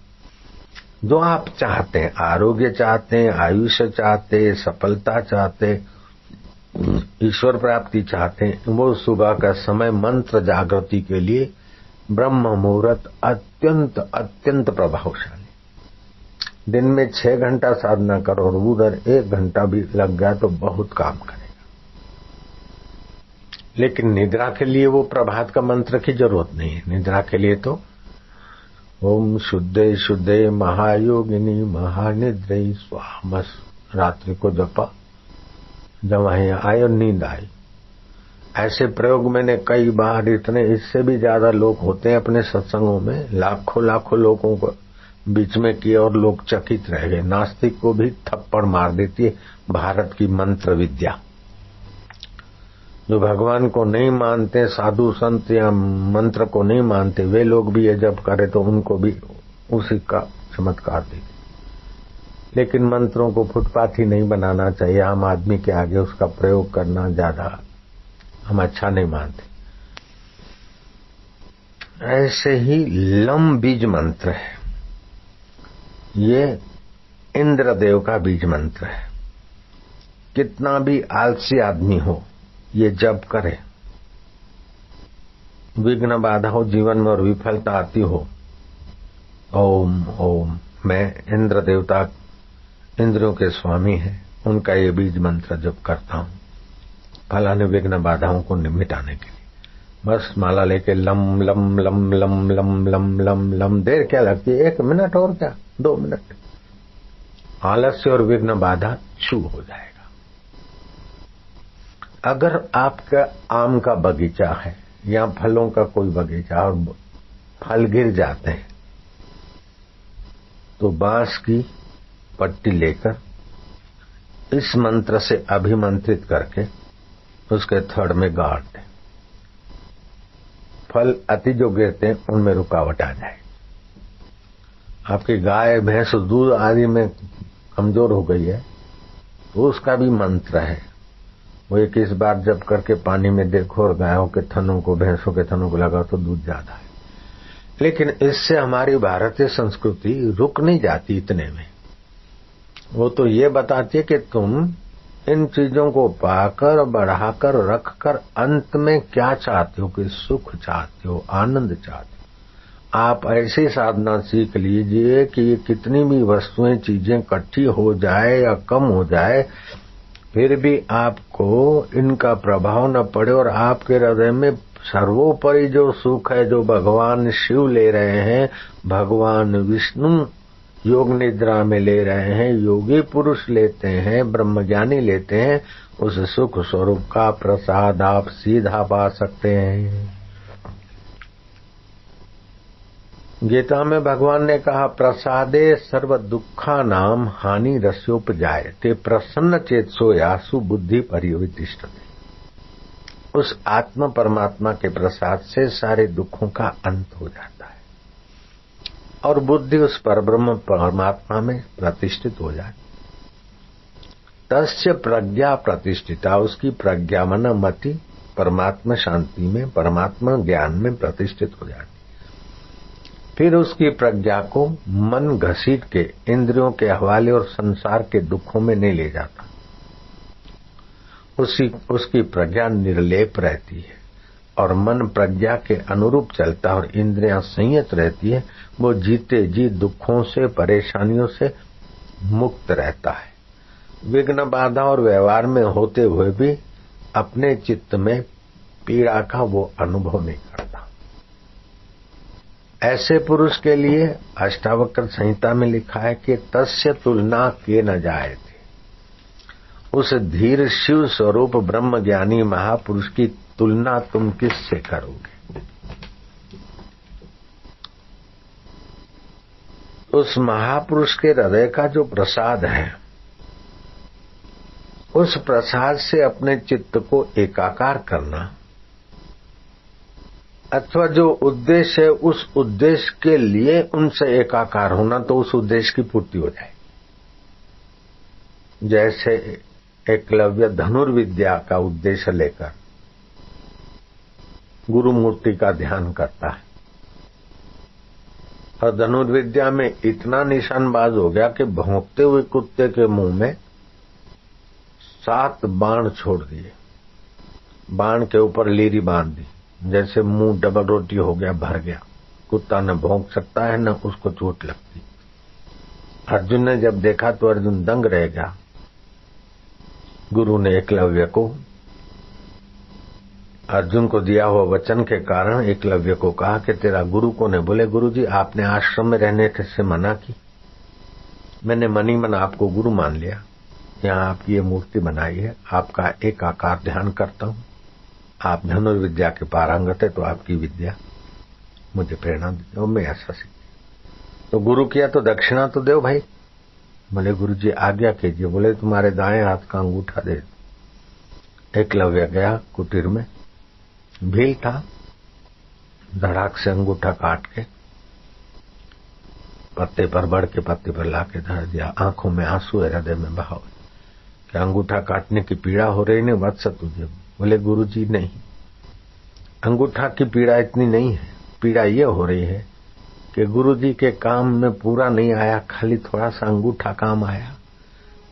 जो आप चाहते हैं, आरोग्य चाहते हैं, आयुष्य चाहते हैं, सफलता चाहते हैं, ईश्वर प्राप्ति चाहते हैं, वो सुबह का समय मंत्र जागृति के लिए ब्रह्म मुहूर्त अत्यंत अत्यंत प्रभावशाली। दिन में 6 घंटा साधना करो और उधर 1 घंटा भी लग गया तो बहुत काम करेगा। लेकिन निद्रा के लिए वो प्रभात का मंत्र की जरूरत नहीं है। निद्रा के लिए तो ओम शुद्धे शुद्धे महायोगिनी महानिद्रे स्वाहा, बस रात्रि को जपा, जवाई आए और नींद आई। ऐसे प्रयोग मैंने कई बार, इतने इससे भी ज्यादा लोग होते हैं अपने सत्संगों में, लाखों लाखों लोगों को बीच में किए और लोग चकित रह गए। नास्तिक को भी थप्पड़ मार देती है भारत की मंत्र विद्या। जो भगवान को नहीं मानते, साधु संत या मंत्र को नहीं मानते, वे लोग भी ये जब करे तो उनको भी उसी का चमत्कार देते। लेकिन मंत्रों को फुटपाथ ही नहीं बनाना चाहिए, आम आदमी के आगे उसका प्रयोग करना ज्यादा हम अच्छा नहीं मानते। ऐसे ही लम बीज मंत्र है, ये इंद्रदेव का बीज मंत्र है। कितना भी आलसी आदमी हो ये जप करे, विघ्न बाधा हो जीवन में और विफलता आती हो, ओम ओम, मैं इंद्र देवता इंद्रियों के स्वामी हैं, उनका ये बीज मंत्र जप करता हूं फलाने विघ्न बाधाओं को मिटाने के लिए। बस माला लेके लम लम लम लम लम लम लम लम, देर क्या लगती है, 1 मिनट और क्या 2 मिनट, आलस्य और विघ्न बाधा छू हो जाएगा। अगर आपका आम का बगीचा है या फलों का कोई बगीचा और फल गिर जाते हैं तो बांस की पट्टी लेकर इस मंत्र से अभिमंत्रित करके उसके थड़ में गाड़ दें। फल अति जो गिरते हैं उनमें रुकावट आ जाए। आपकी गाय भैंस दूध आदि में कमजोर हो गई है तो उसका भी मंत्र है, वो 21 बार जप करके पानी में देखो और गायों के थनों को भैंसों के थनों को लगाओ तो दूध ज्यादा है। लेकिन इससे हमारी भारतीय संस्कृति रुक नहीं जाती इतने में, वो तो ये बताती है कि तुम इन चीजों को पाकर बढ़ाकर रखकर अंत में क्या चाहते हो, कि सुख चाहते हो, आनंद चाहते हो। आप ऐसी साधना सीख लीजिए कि ये कितनी भी वस्तुएं चीजें इकट्ठी हो जाए या कम हो जाए फिर भी आपको इनका प्रभाव न पड़े और आपके हृदय में सर्वोपरि जो सुख है, जो भगवान शिव ले रहे हैं, भगवान विष्णु योग निद्रा में ले रहे हैं, योगी पुरुष लेते हैं, ब्रह्मज्ञानी लेते हैं, उस सुख स्वरूप का प्रसाद आप सीधा पा सकते हैं। गीता में भगवान ने कहा, प्रसादे सर्व दुखा नाम हानि रस्योपजाय ते प्रसन्न चेतसो यासु बुद्धि परिवितिष्ठते। उस आत्मा परमात्मा के प्रसाद से सारे दुखों का अंत हो जाता है और बुद्धि उस परब्रह्म परमात्मा में प्रतिष्ठित हो जाती। तस्य प्रज्ञा प्रतिष्ठिता, उसकी प्रज्ञा मन मति परमात्मा शांति में, परमात्मा ज्ञान में प्रतिष्ठित हो जाती। फिर उसकी प्रज्ञा को मन घसीट के इंद्रियों के हवाले और संसार के दुखों में नहीं ले जाता। उसकी प्रज्ञा निर्लेप रहती है और मन प्रज्ञा के अनुरूप चलता और इंद्रियां संयत रहती है। वो जीते जी दुखों से परेशानियों से मुक्त रहता है। विघ्न बाधा और व्यवहार में होते हुए भी अपने चित्त में पीड़ा का वो अनुभव नहीं करता। ऐसे पुरुष के लिए अष्टावक्र संहिता में लिखा है कि तस्य तुलना के न जाए थे। उस धीर शिव स्वरूप ब्रह्म ज्ञानी महापुरुष की तुलना तुम किससे करोगे? उस महापुरुष के हृदय का जो प्रसाद है, उस प्रसाद से अपने चित्त को एकाकार करना अथवा जो उद्देश्य है उस उद्देश्य के लिए उनसे एकाकार होना, तो उस उद्देश्य की पूर्ति हो जाए। जैसे एकलव्य धनुर्विद्या का उद्देश्य लेकर गुरु मूर्ति का ध्यान करता है और धनुर्विद्या में इतना निशानबाज हो गया कि भौंकते हुए कुत्ते के मुंह में 7 बाण छोड़ दिए, बाण के ऊपर लीरी बांध दी, जैसे मुंह डबल रोटी हो गया, भर गया। कुत्ता न भौंक सकता है न उसको चोट लगती। अर्जुन ने जब देखा तो अर्जुन दंग रह गया। गुरु ने एकलव्य को, अर्जुन को दिया हुआ वचन के कारण एकलव्य को कहा कि तेरा गुरु कौन है? बोले, गुरुजी आपने आश्रम में रहने से मना की, मैंने मनी मन आपको गुरु मान लिया। यहाँ आपकी ये मूर्ति बनाई है, आपका एक आकार ध्यान करता हूँ। आप धनुर्विद्या के पारंगत है तो आपकी विद्या मुझे प्रेरणा देते हो, मैं ऐसा सीख। तो गुरु किया तो दक्षिणा तो दो भाई। बोले, गुरुजी आज्ञा कीजिए। बोले, तुम्हारे दाएं हाथ का अंगूठा दे। एकलव्य गया कुटीर में, भील था, धड़ाक से अंगूठा काट के पत्ते पर, बड़ के पत्ते पर लाके धर दिया। आंखों में आंसू है, हृदय में भाव। क्या अंगूठा काटने की पीड़ा हो रही नहीं वत्स तुझे? बोले, गुरुजी नहीं, अंगूठा की पीड़ा इतनी नहीं है। पीड़ा ये हो रही है कि गुरुजी के काम में पूरा नहीं आया, खाली थोड़ा सा अंगूठा काम आया।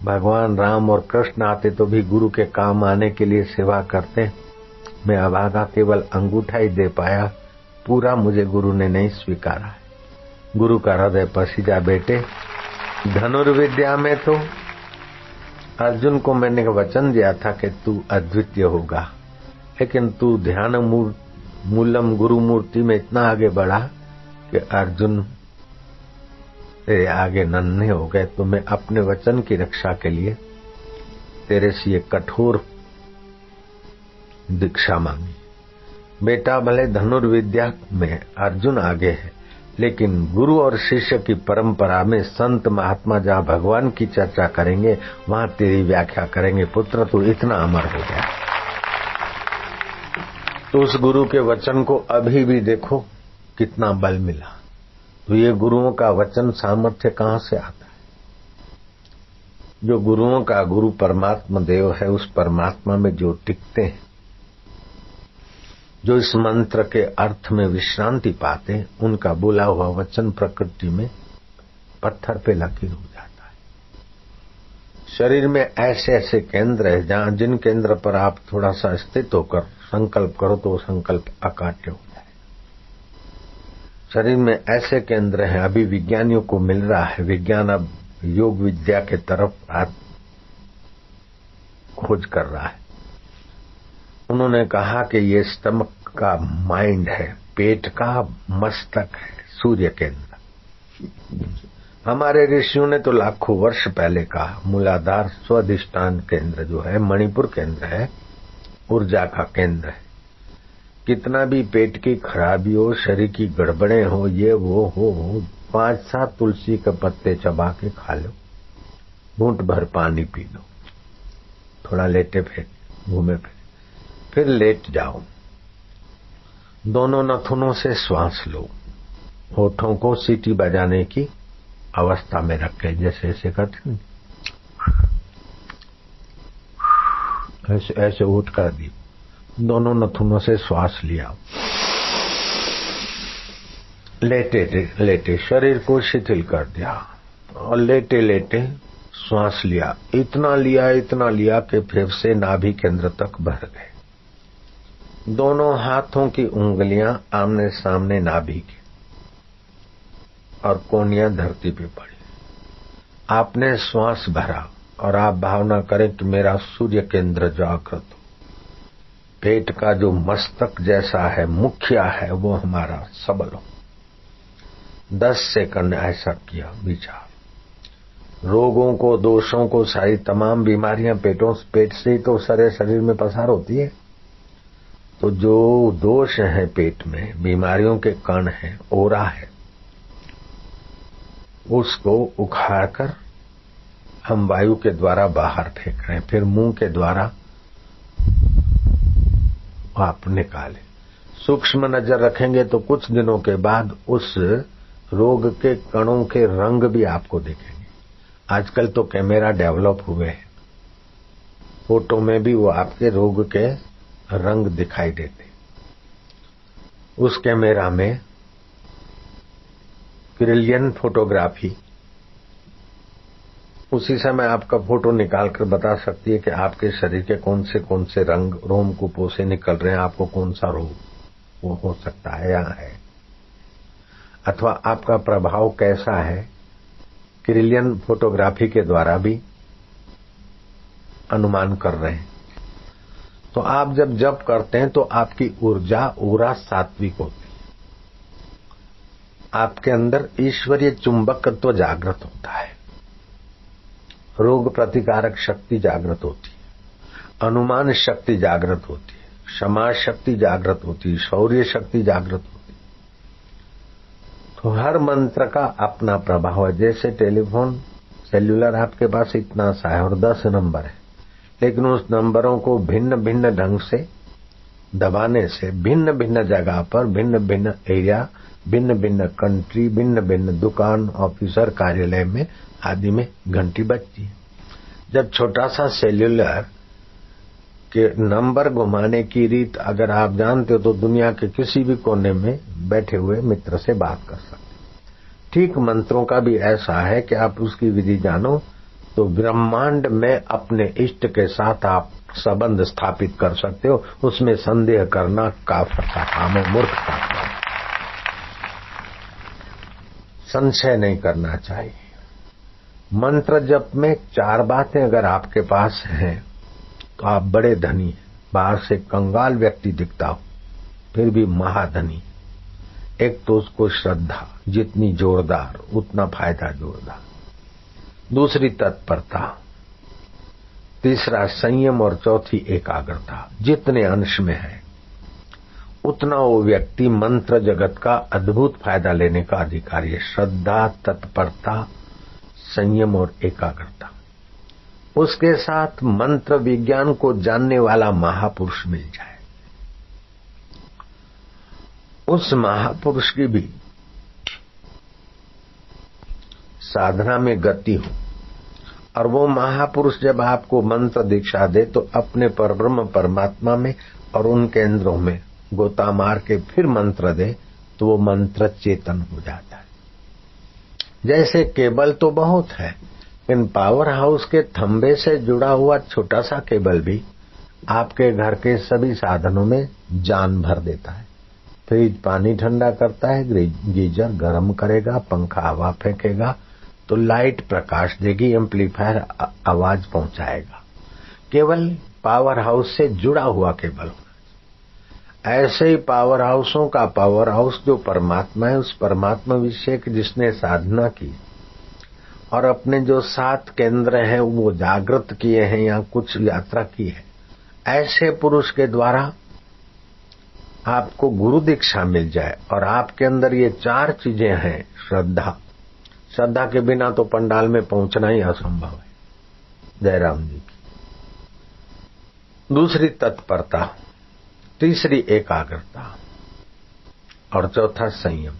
भगवान राम और कृष्ण आते तो भी गुरु के काम आने के लिए सेवा करते। मैं अभागा केवल अंगूठा ही दे पाया, पूरा मुझे गुरु ने नहीं स्वीकारा है। गुरु का हृदय पसीजा बेटे। धनुर्विद्या में तो अर्जुन को मैंने वचन दिया था कि तू अद्वितीय होगा, लेकिन तू ध्यान मूलम गुरु मूर्ति में इतना आगे बढ़ा कि अर्जुन तेरे आगे नन्हे हो गए। तो मैं अपने वचन की रक्षा के लिए तेरे से ये कठोर दीक्षा मांगी। बेटा, भले धनुर्विद्या में अर्जुन आगे है, लेकिन गुरु और शिष्य की परंपरा में संत महात्मा जहाँ भगवान की चर्चा करेंगे वहां तेरी व्याख्या करेंगे। पुत्र, तू इतना अमर हो गया। तो उस गुरु के वचन को अभी भी देखो कितना बल मिला। तो ये गुरुओं का वचन सामर्थ्य कहाँ से आता है? जो गुरुओं का गुरु परमात्मा देव है, उस परमात्मा में जो टिकते हैं, जो इस मंत्र के अर्थ में विश्रांति पाते हैं, उनका बोला हुआ वचन प्रकृति में पत्थर पे लकीर हो जाता है। शरीर में ऐसे ऐसे केंद्र है जहां जिन केंद्र पर आप थोड़ा सा स्थित होकर संकल्प करो तो वो संकल्प अकाट्य हो जाए। शरीर में ऐसे केंद्र हैं, अभी विज्ञानियों को मिल रहा है। विज्ञान अब योग विद्या के तरफ खोज कर रहा है। उन्होंने कहा कि ये स्टमक का माइंड है, पेट का मस्तक है, सूर्य केंद्र। हमारे ऋषियों ने तो लाखों वर्ष पहले कहा मूलाधार स्वाधिष्ठान केंद्र जो है, मणिपुर केंद्र है, ऊर्जा का केंद्र है। कितना भी पेट की खराबी हो, शरीर की गड़बड़े हो, ये वो हो, 5-7 तुलसी के पत्ते चबा के खा लो, घूंट भर पानी पी लो, थोड़ा लेटे फिर घूमे फिर लेट जाओ। दोनों नथुनों से श्वास लो, होठों को सीटी बजाने की अवस्था में रखे, जैसे ऐसे करते, ऐसे उठ कर दी। दोनों नथुनों से श्वास लिया, लेटे शरीर को शिथिल कर दिया और लेटे लेटे श्वास लिया। इतना लिया कि फेफड़े नाभि केंद्र तक भर गए। दोनों हाथों की उंगलियां आमने सामने नाभि की और कोहनियां धरती पे पड़ी। आपने श्वास भरा और आप भावना करें कि मेरा सूर्य केंद्र जागृत हो, पेट का जो मस्तक जैसा है, मुखिया है, वो हमारा सबल हो। 10 सेकंड ऐसा किया विचार। रोगों को, दोषों को, सारी तमाम बीमारियां पेट से ही तो सारे शरीर में पसार होती है। तो जो दोष है पेट में, बीमारियों के कण है, ओरा है, उसको उखाड़कर हम वायु के द्वारा बाहर फेंक रहे हैं। फिर मुंह के द्वारा आप निकाले। सूक्ष्म नजर रखेंगे तो कुछ दिनों के बाद उस रोग के कणों के रंग भी आपको दिखेंगे। आजकल तो कैमरा डेवलप हुए हैं, फोटो में भी वो आपके रोग के रंग दिखाई देते। उस कैमरा में क्रिलियन फोटोग्राफी उसी समय आपका फोटो निकालकर बता सकती है कि आपके शरीर के कौन से रंग रोम कूपों से निकल रहे हैं, आपको कौन सा रोग वो हो सकता है या है, अथवा आपका प्रभाव कैसा है। क्रिलियन फोटोग्राफी के द्वारा भी अनुमान कर रहे हैं। तो आप जब जप करते हैं तो आपकी ऊर्जा ओरा सात्विक होती है, आपके अंदर ईश्वरीय चुंबकत्व जागृत होता है, रोग प्रतिकारक शक्ति जागृत होती है, अनुमान शक्ति जागृत होती है, क्षमा शक्ति जागृत होती है, शौर्य शक्ति जागृत होती है। तो हर मंत्र का अपना प्रभाव है। जैसे टेलीफोन सेल्यूलर आपके पास इतना सा है और 10 नंबर है, लेकिन उस नंबरों को भिन्न भिन्न ढंग से दबाने से भिन्न भिन्न जगह पर, भिन्न भिन्न एरिया, भिन्न भिन्न कंट्री, भिन्न भिन्न दुकान, ऑफिसर, कार्यालय में आदि में घंटी बजती है। जब छोटा सा सेल्यूलर के नंबर घुमाने की रीत अगर आप जानते हो तो दुनिया के किसी भी कोने में बैठे हुए मित्र से बात कर सकते। ठीक मंत्रों का भी ऐसा है कि आप उसकी विधि जानो तो ब्रह्मांड में अपने इष्ट के साथ आप संबंध स्थापित कर सकते हो। उसमें संदेह करना काफर का काम है, मूर्ख का काम। संशय नहीं करना चाहिए। मंत्र जप में 4 बातें अगर आपके पास हैं तो आप बड़े धनी हैं। बाहर से कंगाल व्यक्ति दिखता हो फिर भी महाधनी। एक तो उसको श्रद्धा, जितनी जोरदार उतना फायदा जोरदार। दूसरी तत्परता, तीसरा संयम और चौथी एकाग्रता। जितने अंश में है उतना वो व्यक्ति मंत्र जगत का अद्भुत फायदा लेने का अधिकारी है। श्रद्धा, तत्परता, संयम और एकाग्रता। उसके साथ मंत्र विज्ञान को जानने वाला महापुरुष मिल जाए, उस महापुरुष की भी साधना में गति हो, और वो महापुरुष जब आपको मंत्र दीक्षा दे तो अपने परब्रह्म परमात्मा में और उन केंद्रों में गोता मार के फिर मंत्र दे तो वो मंत्र चेतन हो जाता है। जैसे केबल तो बहुत है, लेकिन पावर हाउस के थंबे से जुड़ा हुआ छोटा सा केबल भी आपके घर के सभी साधनों में जान भर देता है। फ्रिज पानी ठंडा करता है, गीजर गर्म करेगा, पंखा हवा फेंकेगा तो लाइट प्रकाश देगी, एम्पलीफायर आवाज पहुंचाएगा। केवल पावर हाउस से जुड़ा हुआ केबल। ऐसे ही पावर हाउसों का पावर हाउस जो परमात्मा है, उस परमात्मा विषय जिसने साधना की और अपने जो 7 केंद्र हैं वो जागृत किए हैं या कुछ यात्रा की है, ऐसे पुरुष के द्वारा आपको गुरु दीक्षा मिल जाए और आपके अंदर ये 4 चीजें हैं। श्रद्धा, श्रद्धा के बिना तो पंडाल में पहुंचना ही असंभव है, जयराम जी की। दूसरी तत्परता, तीसरी एकाग्रता और चौथा संयम।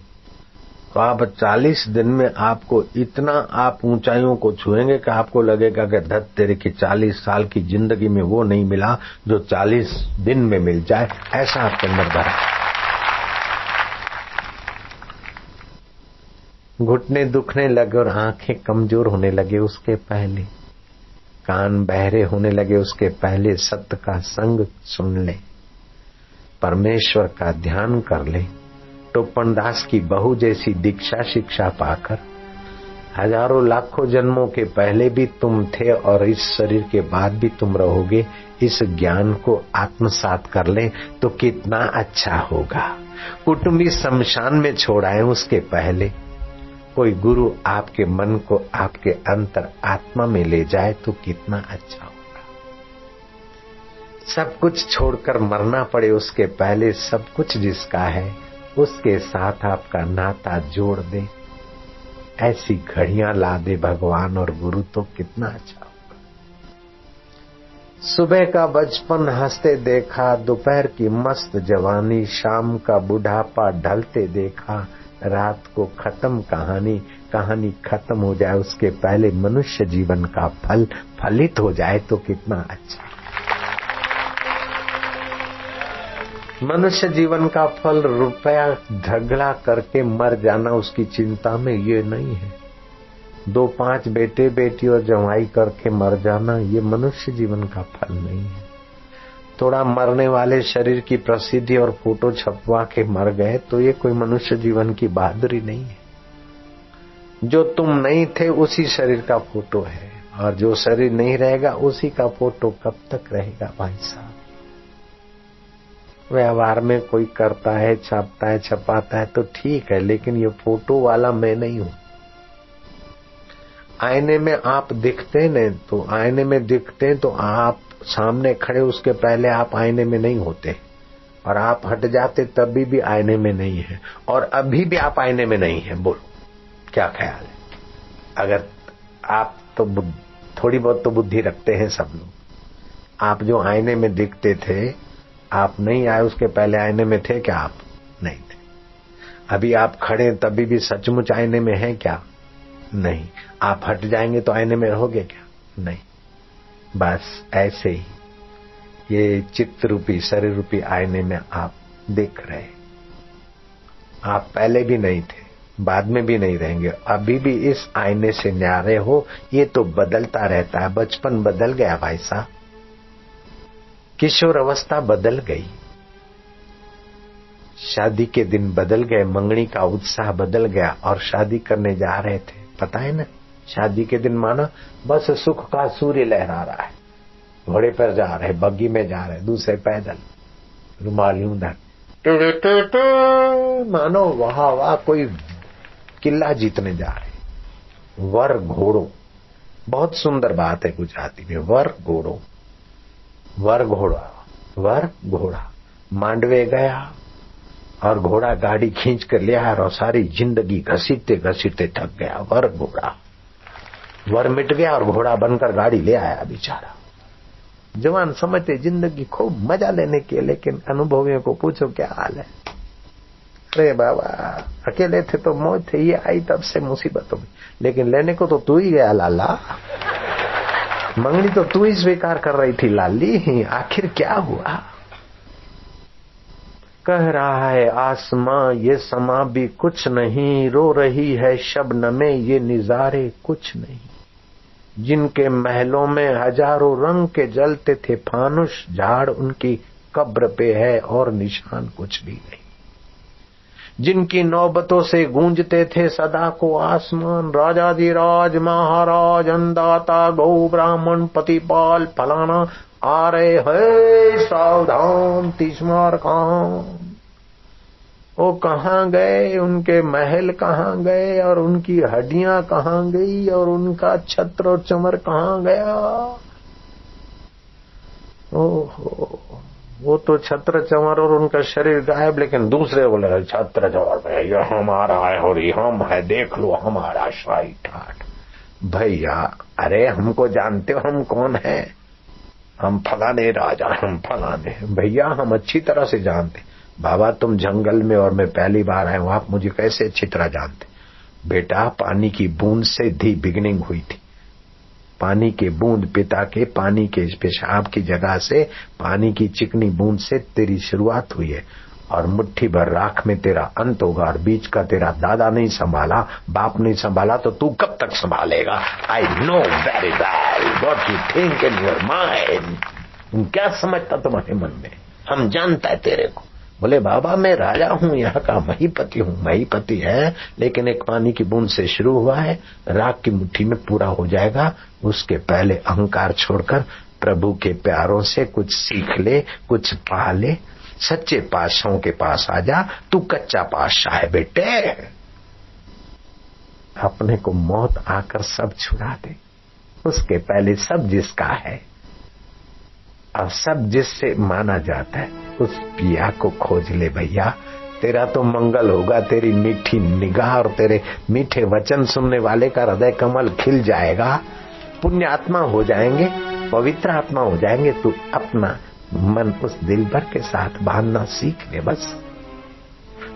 तो आप 40 दिन में आपको इतना आप ऊंचाइयों को छुएंगे कि आपको लगेगा कि धत तेरे की 40 साल की जिंदगी में वो नहीं मिला जो 40 दिन में मिल जाए, ऐसा आपके अंदर भरा। घुटने दुखने लगे और आंखें कमजोर होने लगे उसके पहले, कान बहरे होने लगे उसके पहले सत्य का संग सुन ले, परमेश्वर का ध्यान कर ले। टोपन दास की बहू जैसी दीक्षा शिक्षा पाकर हजारों लाखों जन्मों के पहले भी तुम थे और इस शरीर के बाद भी तुम रहोगे, इस ज्ञान को आत्मसात कर ले तो कितना अच्छा होगा। कुटुंबी शमशान में छोड़ाए उसके पहले कोई गुरु आपके मन को आपके अंतर आत्मा में ले जाए तो कितना अच्छा होगा। सब कुछ छोड़कर मरना पड़े उसके पहले सब कुछ जिसका है उसके साथ आपका नाता जोड़ दे, ऐसी घड़ियां ला दे भगवान और गुरु तो कितना अच्छा होगा। सुबह का बचपन हंसते देखा, दोपहर की मस्त जवानी, शाम का बुढ़ापा ढलते देखा, रात को खत्म कहानी, कहानी खत्म हो जाए उसके पहले मनुष्य जीवन का फल फलित हो जाए तो कितना अच्छा। मनुष्य जीवन का फल रुपया झगड़ा करके मर जाना उसकी चिंता में ये नहीं है। 2-5 बेटे बेटी और जवाई करके मर जाना ये मनुष्य जीवन का फल नहीं है। थोड़ा मरने वाले शरीर की प्रसिद्धि और फोटो छपवा के मर गए तो ये कोई मनुष्य जीवन की बहादुरी नहीं है। जो तुम नहीं थे उसी शरीर का फोटो है और जो शरीर नहीं रहेगा उसी का फोटो कब तक रहेगा भाई साहब। व्यवहार में कोई करता है, छापता है, छपाता है तो ठीक है, लेकिन ये फोटो वाला मैं नहीं हूं। आईने में आप दिखते न तो आईने में दिखते तो आप सामने खड़े उसके पहले आप आईने में नहीं होते और आप हट जाते तभी भी आईने में नहीं है और अभी भी आप आईने में नहीं है। बोलो क्या ख्याल है? अगर आप तो थोड़ी बहुत तो बुद्धि रखते हैं सब लोग। आप जो आईने में दिखते थे आप नहीं आए उसके पहले आईने में थे क्या? आप नहीं थे। अभी आप खड़े तभी भी सचमुच आईने में हैं क्या? नहीं। आप हट जाएंगे तो आईने में रहोगे क्या? नहीं। बस ऐसे ही ये चित्त रूपी शरीर रूपी आईने में आप देख रहे। आप पहले भी नहीं थे, बाद में भी नहीं रहेंगे। अभी भी इस आईने से न्यारे हो, ये तो बदलता रहता है। बचपन बदल गया भाई साहब, किशोर अवस्था बदल गई, शादी के दिन बदल गए, मंगनी का उत्साह बदल गया। और शादी करने जा रहे थे, पता है ना, शादी के दिन माना बस सुख का सूर्य लहरा रहा है, घोड़े पर जा रहे, बग्गी में जा रहे, दूसरे पैदल, रुमाल यूं धर, मानो वाह वाह कोई किला जीतने जा रहे। वर घोड़ो, बहुत सुंदर बात है गुजराती में, वर घोड़ो, वर घोड़ा, वर घोड़ा। मांडवे गया और घोड़ा गाड़ी खींच कर ले आया और सारी जिंदगी घसीटते घसीटते थक गया। वर घोड़ा, वर मिट गया और घोड़ा बनकर गाड़ी ले आया बेचारा। जवान समझते जिंदगी खूब मजा लेने के, लेकिन अनुभवियों को पूछो क्या हाल है। अरे बाबा अकेले थे तो मौज थे, ये आई तब से मुसीबतों में, लेकिन लेने को तो तू ही गया लाला, मंगनी तो तू ही स्वीकार कर रही थी लाली, आखिर क्या हुआ। कह रहा है आसमां ये समा भी कुछ नहीं, रो रही है शबनमें ये निजारे कुछ नहीं। जिनके महलों में हजारों रंग के जलते थे फानुस, झाड़ उनकी कब्र पे है और निशान कुछ भी नहीं। जिनकी नौबतों से गूंजते थे सदा को आसमान, राजाधिराज महाराज अन्नदाता गौ ब्राह्मण पतिपाल फलाना आ रहे है सावधान तीसमार कहाँ। वो कहाँ गए, उनके महल कहाँ गए और उनकी हड्डियां कहाँ गई और उनका छत्र और चमर कहाँ गया। ओहो, वो तो छत्र चमर और उनका शरीर गायब, लेकिन दूसरे बोले छत्र चमर ये हमारा है और ये हम है, देख लो हमारा शाही ठाठ। भैया अरे हमको जानते हो हम कौन है, हम फलाने राजा, हम फलाने। भैया हम अच्छी तरह से जानते। बाबा तुम जंगल में और मैं पहली बार आया हूं, आप मुझे कैसे अच्छी तरह जानते। बेटा पानी की बूंद से दी बिगनिंग हुई थी, पानी के बूंद पिता के पानी के पेशाब की जगह से, पानी की चिकनी बूंद से तेरी शुरुआत हुई है और मुट्ठी भर राख में तेरा अंत होगा। और बीच का तेरा दादा नहीं संभाला, बाप नहीं संभाला, तो तू कब तक संभालेगा। I know very well what you think in your mind. क्या समझता तुम्हारे मन में, हम जानता है तेरे को। बोले बाबा मैं राजा हूँ, यहाँ का महीपति हूँ। महीपति है, लेकिन एक पानी की बूंद से शुरू हुआ है, राख की मुट्ठी में पूरा हो जाएगा। उसके पहले अहंकार छोड़कर प्रभु के प्यारों से कुछ सीख ले, कुछ पा ले, सच्चे पातशाहों के पास आ जा। तू कच्चा पातशाह है बेटे, अपने को मौत आकर सब छुड़ा दे। उसके पहले सब जिसका है और सब जिससे माना जाता है, उस पिया को खोज ले भैया। तेरा तो मंगल होगा, तेरी मीठी निगाह और तेरे मीठे वचन सुनने वाले का हृदय कमल खिल जाएगा। पुण्य आत्मा हो जाएंगे, पवित्र आत्मा हो जाएंगे। तू अपना मन उस दिलबर के साथ बांधना सीख ले बस।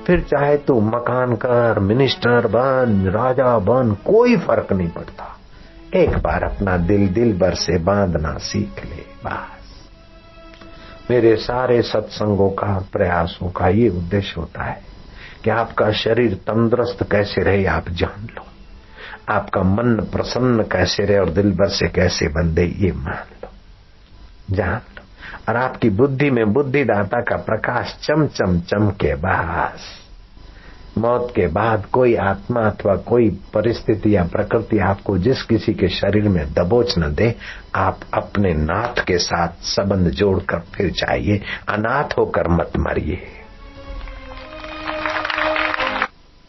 फिर चाहे तू मकान कर, मिनिस्टर बन, राजा बन, कोई फर्क नहीं पड़ता। एक बार अपना दिल दिलबर से बांधना सीख ले बस। मेरे सारे सत्संगों का, प्रयासों का ये उद्देश्य होता है कि आपका शरीर तंदुरुस्त कैसे रहे आप जान लो, आपका मन प्रसन्न कैसे रहे और दिल भर से कैसे बंधे ये मान लो, जान लो। और आपकी बुद्धि में बुद्धिदाता का प्रकाश चम चम चमके। बस मौत के बाद कोई आत्मा अथवा कोई परिस्थिति या प्रकृति आपको जिस किसी के शरीर में दबोच न दे, आप अपने नाथ के साथ संबंध जोड़कर फिर जाइए। अनाथ होकर मत मरिए।